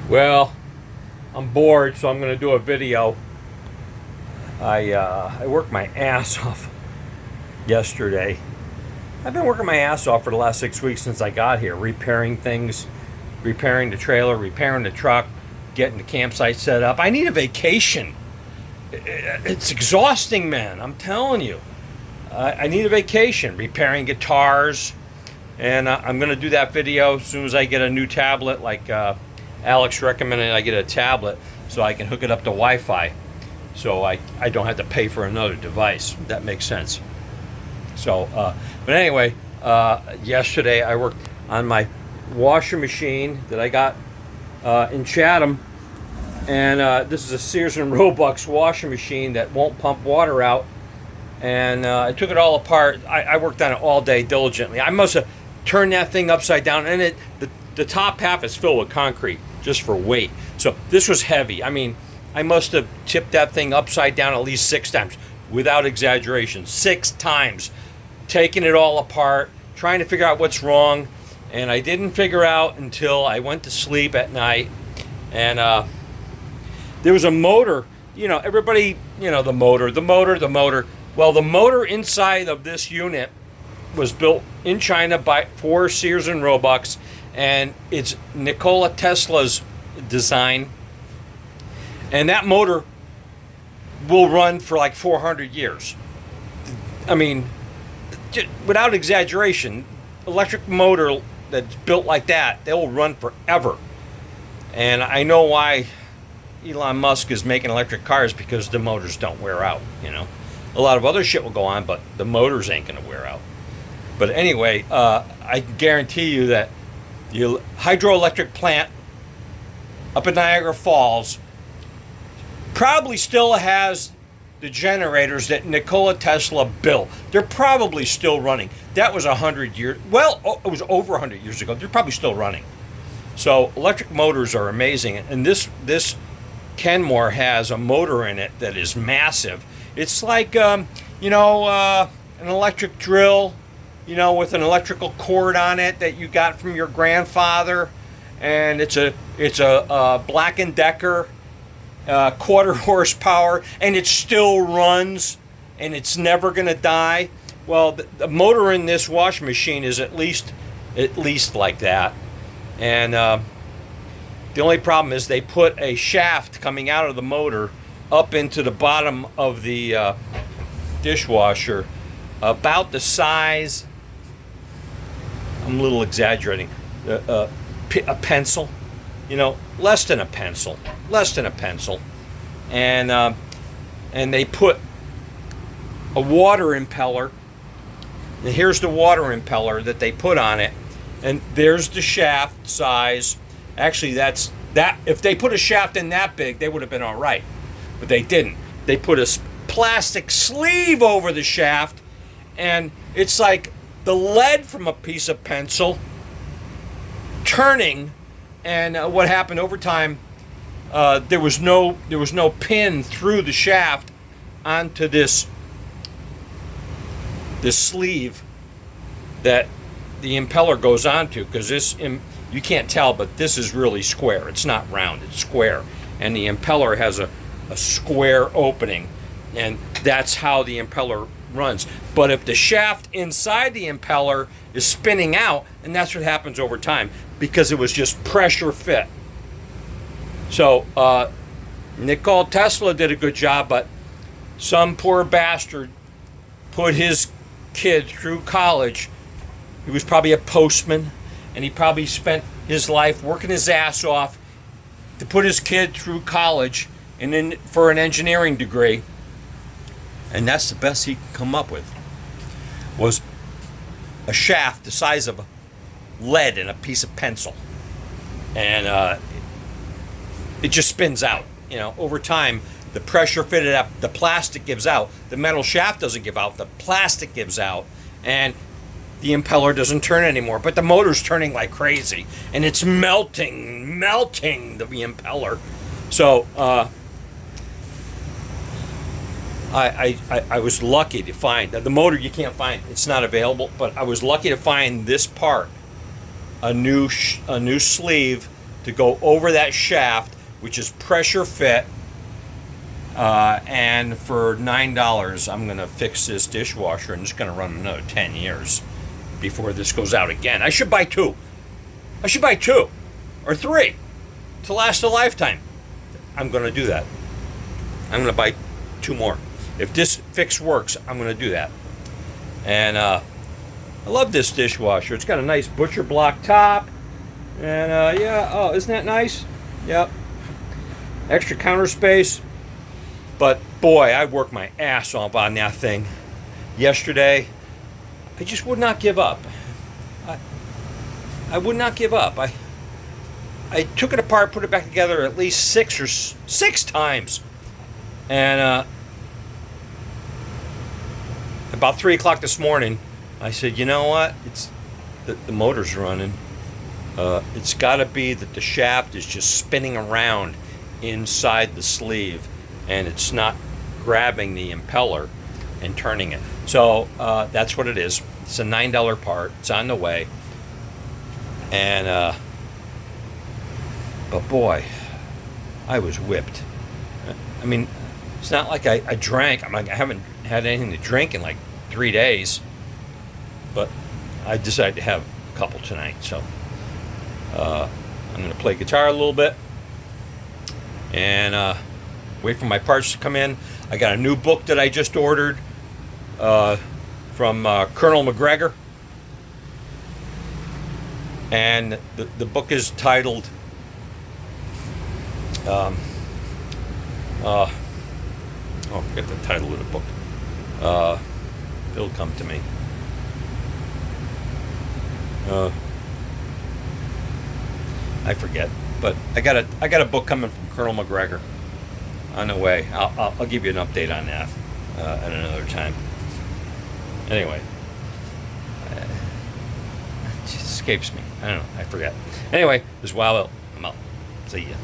Well, I'm bored, so I'm going to do a video. I worked my ass off yesterday. I've been working my ass off for the last 6 weeks since I got here, repairing things, repairing the trailer, repairing the truck, getting the campsite set up. I need a vacation. It's exhausting, man. I'm telling you. I need a vacation. Repairing guitars, and I'm going to do that video as soon as I get a new tablet. Like Alex recommended, I get a tablet so I can hook it up to Wi-Fi, so I don't have to pay for another device. That makes sense. So, but anyway, yesterday I worked on my washer machine that I got in Chatham, and this is a Sears and Roebuck's washer machine that won't pump water out. And I took it all apart. I worked on it all day diligently. I must have turned that thing upside down, and the top half is filled with concrete just for weight. So this was heavy. I mean, I must have tipped that thing upside down at least 6 times, without exaggeration. 6 times, taking it all apart, trying to figure out what's wrong, and I didn't figure out until I went to sleep at night. And there was a motor. You know, everybody, you know, the motor. Well, the motor inside of this unit was built in China for Sears and Roebuck's, and it's Nikola Tesla's design. And that motor will run for like 400 years. I mean, without exaggeration, electric motor that's built like that, they'll run forever. And I know why Elon Musk is making electric cars, because the motors don't wear out, you know. A lot of other shit will go on, but the motors ain't going to wear out. But anyway, I guarantee you that the hydroelectric plant up in Niagara Falls probably still has the generators that Nikola Tesla built. They're probably still running. That was 100 years. Well, it was over 100 years ago. They're probably still running. So electric motors are amazing. And this Kenmore has a motor in it that is massive. It's like, an electric drill, with an electrical cord on it that you got from your grandfather. And it's a Black & Decker, quarter horsepower, and it still runs, and it's never going to die. Well, the motor in this washing machine is at least like that. And the only problem is they put a shaft coming out of the motor up into the bottom of the dishwasher, about the size, I'm a little exaggerating, a pencil, less than a pencil, and they put a water impeller, and here's the water impeller that they put on it, and there's the shaft size. Actually, that's that. If they put a shaft in that big, they would have been all right. But they didn't. They put a plastic sleeve over the shaft, and it's like the lead from a piece of pencil turning. And what happened over time? There was no pin through the shaft onto this sleeve that the impeller goes onto, because you can't tell, but this is really square. It's not round, it's square. And the impeller has a square opening, and that's how the impeller runs. But if the shaft inside the impeller is spinning out, and that's what happens over time, because it was just pressure fit. So Nikola Tesla did a good job, but some poor bastard put his kid through college. He was probably a postman, and he probably spent his life working his ass off to put his kid through college and then for an engineering degree. And that's the best he could come up with, was a shaft the size of lead in a piece of pencil. And it just spins out. Over time, the pressure fitted up, the plastic gives out. The metal shaft doesn't give out, the plastic gives out. And the impeller doesn't turn anymore, but the motor's turning like crazy, and it's melting the impeller. So I was lucky to find the motor. You can't find, it's not available, but I was lucky to find this part, a new sleeve to go over that shaft, which is pressure fit. And for $9, I'm going to fix this dishwasher, and it's going to run another 10 years before this goes out again. I should buy two. I should buy two or three to last a lifetime. I'm going to do that. I'm going to buy two more. If this fix works, I'm going to do that. And I love this dishwasher. It's got a nice butcher block top. And yeah, oh, isn't that nice? Yep. Extra counter space. But boy, I worked my ass off on that thing yesterday. I just would not give up. I would not give up. I took it apart, put it back together at least six times. And about 3 o'clock this morning, I said, you know what? It's the motor's running. It's got to be that the shaft is just spinning around inside the sleeve, and it's not grabbing the impeller and turning it. So that's what it is. It's a $9 part. It's on the way. And but boy, I was whipped. I mean, it's not like I drank. I haven't had anything to drink in like 3 days, but I decided to have a couple tonight. So I'm going to play guitar a little bit and wait for my parts to come in. I got a new book that I just ordered from Colonel McGregor, and the book is titled I forget the title of the book. It'll come to me. I forget, but I got a book coming from Colonel McGregor on the way. I'll give you an update on that at another time. Anyway, it just escapes me. I don't know. I forget. Anyway, this is Wild Bill. I'm out. See ya.